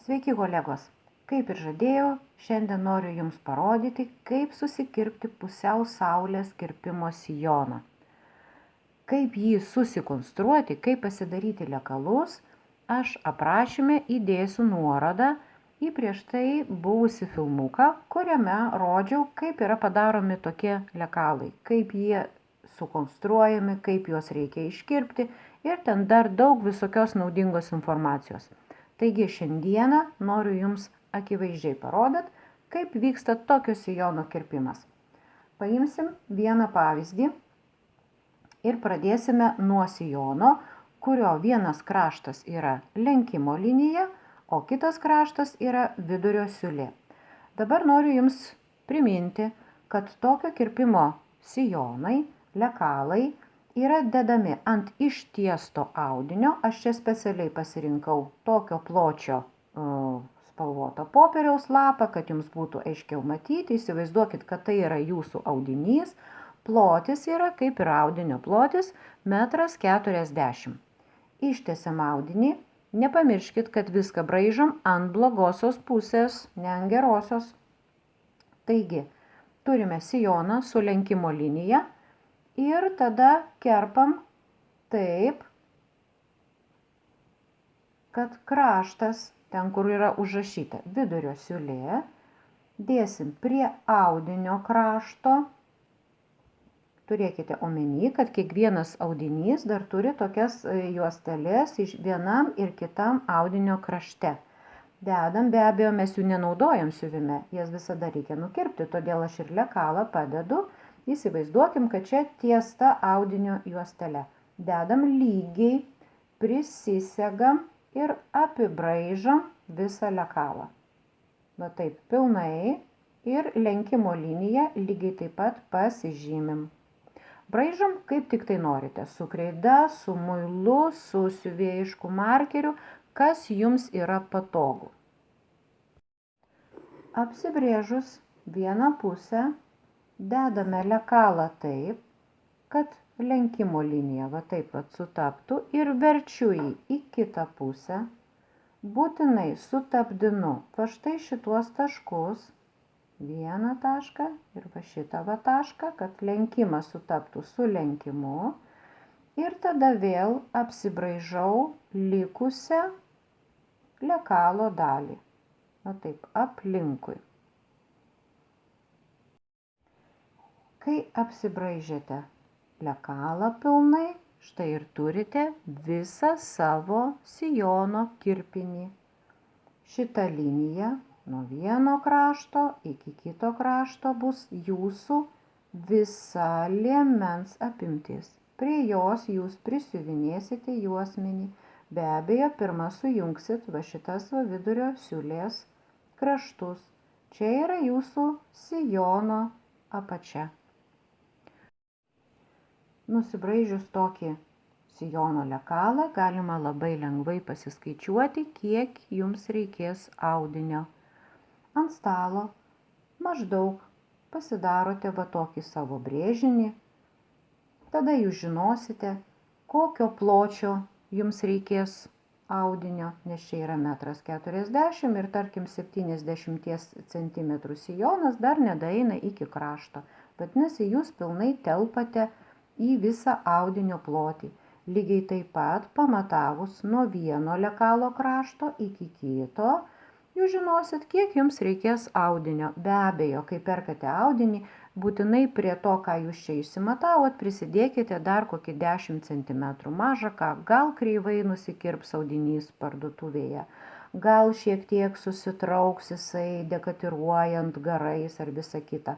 Sveiki kolegos! Kaip ir žadėjau, šiandien noriu Jums parodyti, kaip susikirpti pusiau saulės kirpimo sijoną. Kaip jį susikonstruoti, kaip pasidaryti lekalus, aš aprašyme įdėsiu nuorodą į prieš tai buvusį filmuką, kuriame rodžiau, kaip yra padaromi tokie lekalai, kaip jie sukonstruojami, kaip juos reikia iškirpti ir ten dar daug visokios naudingos informacijos. Taigi šiandieną noriu Jums akivaizdžiai parodyt, kaip vyksta tokio sijono kirpimas. Paimsim vieną pavyzdį ir pradėsime nuo sijono, kurio vienas kraštas yra lenkimo linija, o kitas kraštas yra vidurio siūlė. Dabar noriu Jums priminti, kad tokio kirpimo sijonai, lekalai yra dedami ant ištiesto audinio. Aš čia specialiai pasirinkau tokio pločio spalvoto popieriaus lapą, kad jums būtų aiškiau matyti. Įsivaizduokit, kad tai yra jūsų audinys. Plotis yra, kaip ir audinio plotis, 1,40 m. Ištiesiam audinį. Nepamirškit, kad viską braižom ant blogosios pusės, ne ant gerosios. Taigi, turime sijoną su lenkimo linija. Ir tada kerpam taip, kad kraštas, ten kur yra užrašyta vidurio siūlė, dėsim prie audinio krašto. Turėkite omeny, kad kiekvienas audinys dar turi tokias juosteles iš vienam ir kitam audinio krašte. Dedam, be abejo, mes jų nenaudojam siuvime, jas visada reikia nukirpti, todėl aš ir lekalą padedu. Įsivaizduokim, kad čia tiesta audinio juostelė. Dedam lygiai, prisisegam ir apibraižam visą lekalą. Va taip pilnai ir lenkimo liniją lygiai taip pat pasižymim. Braižom kaip tik tai norite, su kreida, su muilu, su siuvėjišku markeriu, kas jums yra patogu. Apsibrėžus vieną pusę, dedame lekalą taip, kad lenkimo linija va taip pat sutaptų ir verčiu jį į kitą pusę. Būtinai sutapdinu va štai šituos taškus, vieną tašką ir va šitą va tašką, kad lenkimas sutaptų su lenkimu. Ir tada vėl apsibraižau likusią lekalo dalį. Va taip, aplinkui. Kai apsibraižėte lekalą pilnai, štai ir turite visą savo sijono kirpinį. Šita linija nuo vieno krašto iki kito krašto bus jūsų visa liemens apimtis. Prie jos jūs prisiuvinėsite juosmenį. Be abejo, pirmą sujungsit va šitas va vidurio siūlės kraštus. Čia yra jūsų sijono apačia. Nusibraižius tokį sijono lekalą, galima labai lengvai pasiskaičiuoti, kiek jums reikės audinio. Ant stalo maždaug pasidarote va tokį savo brėžinį. Tada jūs žinosite, kokio pločio jums reikės audinio, nes čia yra 1,40 m ir tarkim 70 cm sijonas dar nedaeina iki krašto. Vadinasi, jūs pilnai telpate į visą audinio plotį. Lygiai taip pat pamatavus nuo vieno lekalo krašto iki kito, jūs žinosit, kiek jums reikės audinio. Be abejo, kai perkate audinį, būtinai prie to, ką jūs čia išsimatavot, prisidėkite dar kokį 10 cm. Maža ką, gal kreivai nusikirps audinys parduotuvėje, gal šiek tiek susitrauks jisai dekatiruojant garais ar visa kita.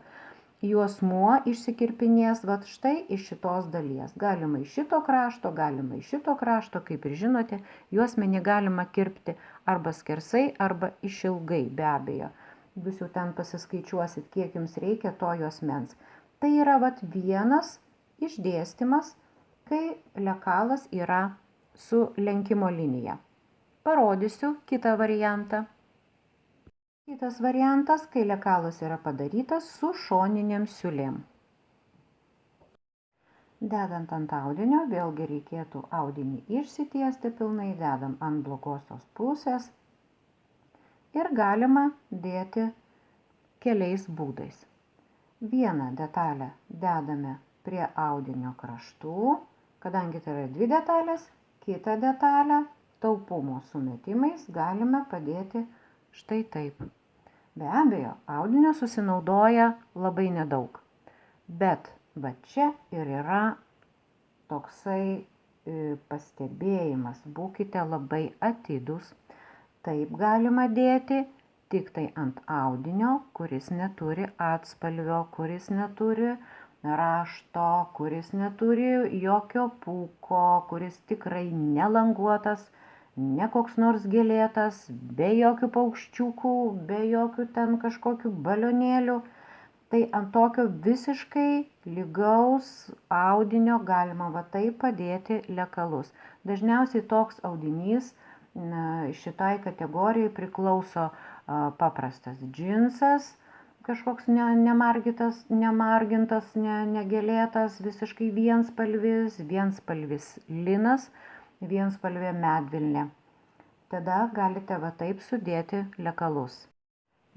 Juosmuo išsikirpinės vat štai iš šitos dalies. Galima iš šito krašto, galima iš šito krašto, kaip ir žinote, juosmenį galima kirpti arba skersai, arba išilgai, be abejo. Jūs jau ten pasiskaičiuosit, kiek jums reikia to juosmens. Tai yra vat vienas išdėstymas, kai lekalas yra su lenkimo linija. Parodysiu kitą variantą. Kitas variantas, kai lekalas yra padarytas su šoninėm siūlėm. Dedant ant audinio, vėlgi reikėtų audinį išsitiesti pilnai, dedam ant blogosios pusės. ir galima dėti keliais būdais. Vieną detalę dedame prie audinio kraštų, kadangi tai yra 2 detalės, kitą detalę taupumo sumetimais galime padėti štai taip. Be abejo, audinio susinaudoja labai nedaug, bet va čia ir yra toksai pastebėjimas, būkite labai atidūs. Taip galima dėti tik tai ant audinio, kuris neturi atspalvio, kuris neturi rašto, kuris neturi jokio pūko, kuris tikrai nelanguotas, ne koks nors gėlėtas, be jokių paukščiukų, be jokių ten kažkokių balionėlių. Tai ant tokio visiškai lygaus audinio galima va taip padėti lekalus. Dažniausiai toks audinys šitai kategorijai priklauso paprastas džinsas, kažkoks nemargintas, negėlėtas, visiškai vienspalvis linas, vienspalvė medvilnė. Tada galite va taip sudėti lekalus.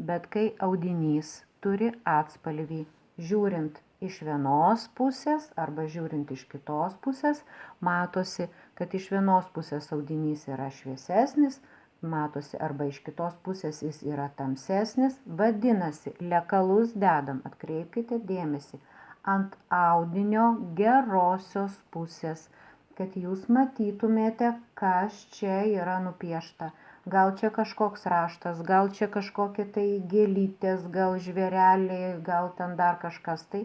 Bet kai audinys turi atspalvį, žiūrint iš vienos pusės arba žiūrint iš kitos pusės, matosi, kad iš vienos pusės audinys yra šviesesnis, matosi arba iš kitos pusės jis yra tamsesnis, vadinasi, lekalus dedam, atkreipkite dėmesį, ant audinio gerosios pusės, kad jūs matytumėte, kas čia yra nupiešta. Gal čia kažkoks raštas, gal čia kažkokie tai gėlytės, gal žvėreliai, gal ten dar kažkas tai.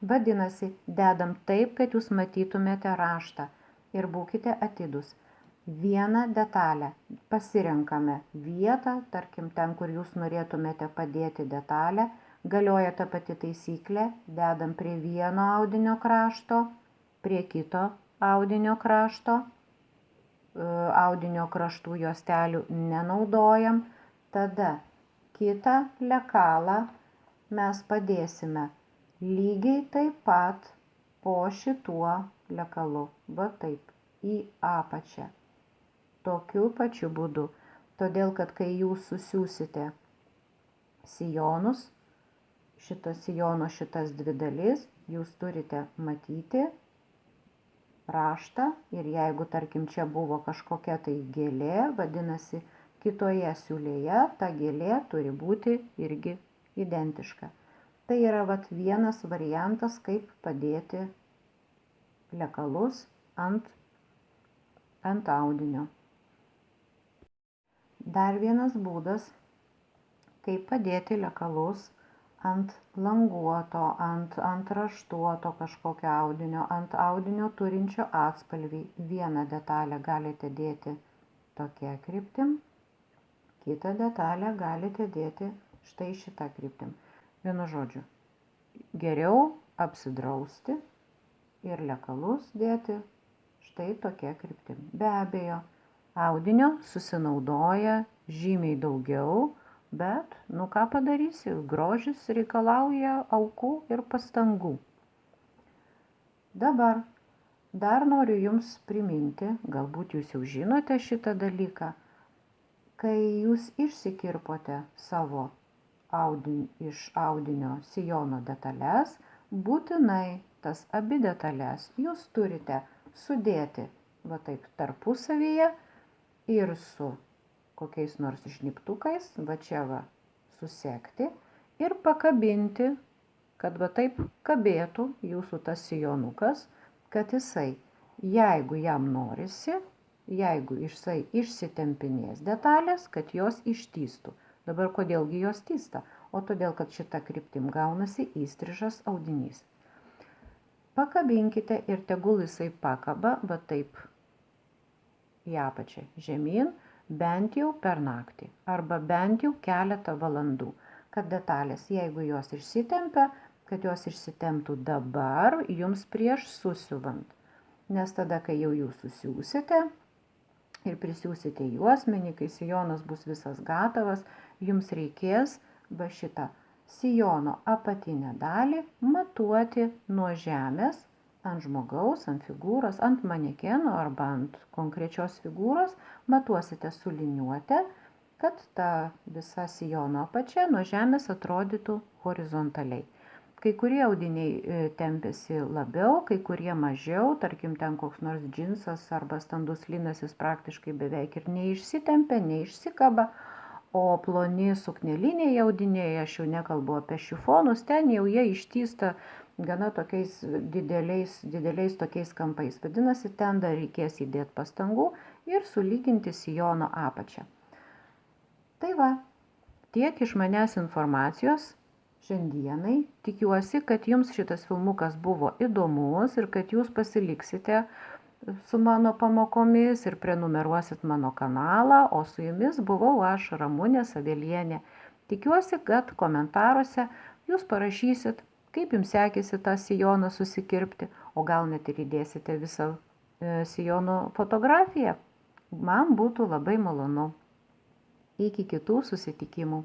Vadinasi, dedam taip, kad jūs matytumėte raštą ir būkite atidūs. Vieną detalę pasirenkame vietą, tarkim ten, kur jūs norėtumėte padėti detalę, galioja ta pati taisyklė, dedam prie vieno audinio krašto, prie kito audinio krašto. Audinio kraštų juostelių nenaudojam, tada kitą lekalą mes padėsime lygiai taip pat po šituo lekalu, va taip, į apačią. Tokiu pačiu būdu, todėl kad kai jūs susiūsite sijonus, sijono šitas 2 dalis, jūs turite matyti raštą ir jeigu, tarkim, čia buvo kažkokia tai gėlė, vadinasi, kitoje siūlėje ta gėlė turi būti irgi identiška. Tai yra vat vienas variantas, kaip padėti lekalus ant audinio. Dar vienas būdas, kaip padėti lekalus ant languoto, ant raštuoto kažkokio audinio, ant audinio turinčio atspalvį. Vieną detalę galite dėti tokia kryptim, kitą detalę galite dėti štai šitą kryptim. Vienu žodžiu, geriau apsidrausti ir lekalus dėti štai tokia kryptim. Be abejo, audinio susinaudoja žymiai daugiau, bet, ką padarysi, grožis reikalauja aukų ir pastangų. Dabar dar noriu jums priminti, galbūt jūs jau žinote šitą dalyką, kai jūs išsikirpote savo iš audinio sijono detalės, būtinai tas abi detalės jūs turite sudėti va taip tarpusavyje ir su kokiais nors žnybtukais, va čia va susekti ir pakabinti, kad va taip kabėtų jūsų tas sijonukas, kad jisai, jeigu jam norisi, jeigu jisai išsitempinės detalės, kad jos ištįstų. Dabar kodėlgi jos tysta? O todėl, kad šita kryptim gaunasi įstrižas audinys. Pakabinkite ir tegul jisai pakaba va taip į apačią žemyn, bent jau per naktį arba bent jau keletą valandų, kad detalės, jeigu jos išsitempia, kad jos išsitemptų dabar jums prieš susiuvant. Nes tada, kai jau jūs susiūsite ir prisiūsite juosmenį, kai sijonas bus visas gatavas, jums reikės va šitą sijono apatinę dalį matuoti nuo žemės ant žmogaus, ant figūros, ant manekeno arba ant konkrečios figūros, matuosite su liniuote kad ta visa sijono apačia nuo žemės atrodytų horizontaliai. Kai kurie audiniai tempiasi labiau, kai kurie mažiau, tarkim ten koks nors džinsas arba standus linas, jis praktiškai beveik ir neišsitempia, neišsikaba, o ploni sukneliniai audiniai, aš jau nekalbu apie šifonus, ten jau jie ištįsta gana tokiais dideliais tokiais kampais. Vadinasi, ten dar reikės įdėti pastangų ir sulyginti sijono apačią. Tai va, tiek iš manęs informacijos šiandienai. Tikiuosi, kad jums šitas filmukas buvo įdomus ir kad jūs pasiliksite su mano pamokomis ir prenumeruosit mano kanalą, o su jumis buvau aš, Ramunė Savelienė. Tikiuosi, kad komentaruose jūs parašysit, kaip jums sekėsi tą sijoną susikirpti, o gal net ir įdėsite visą sijono fotografiją. Man būtų labai malonu. Iki kitų susitikimų.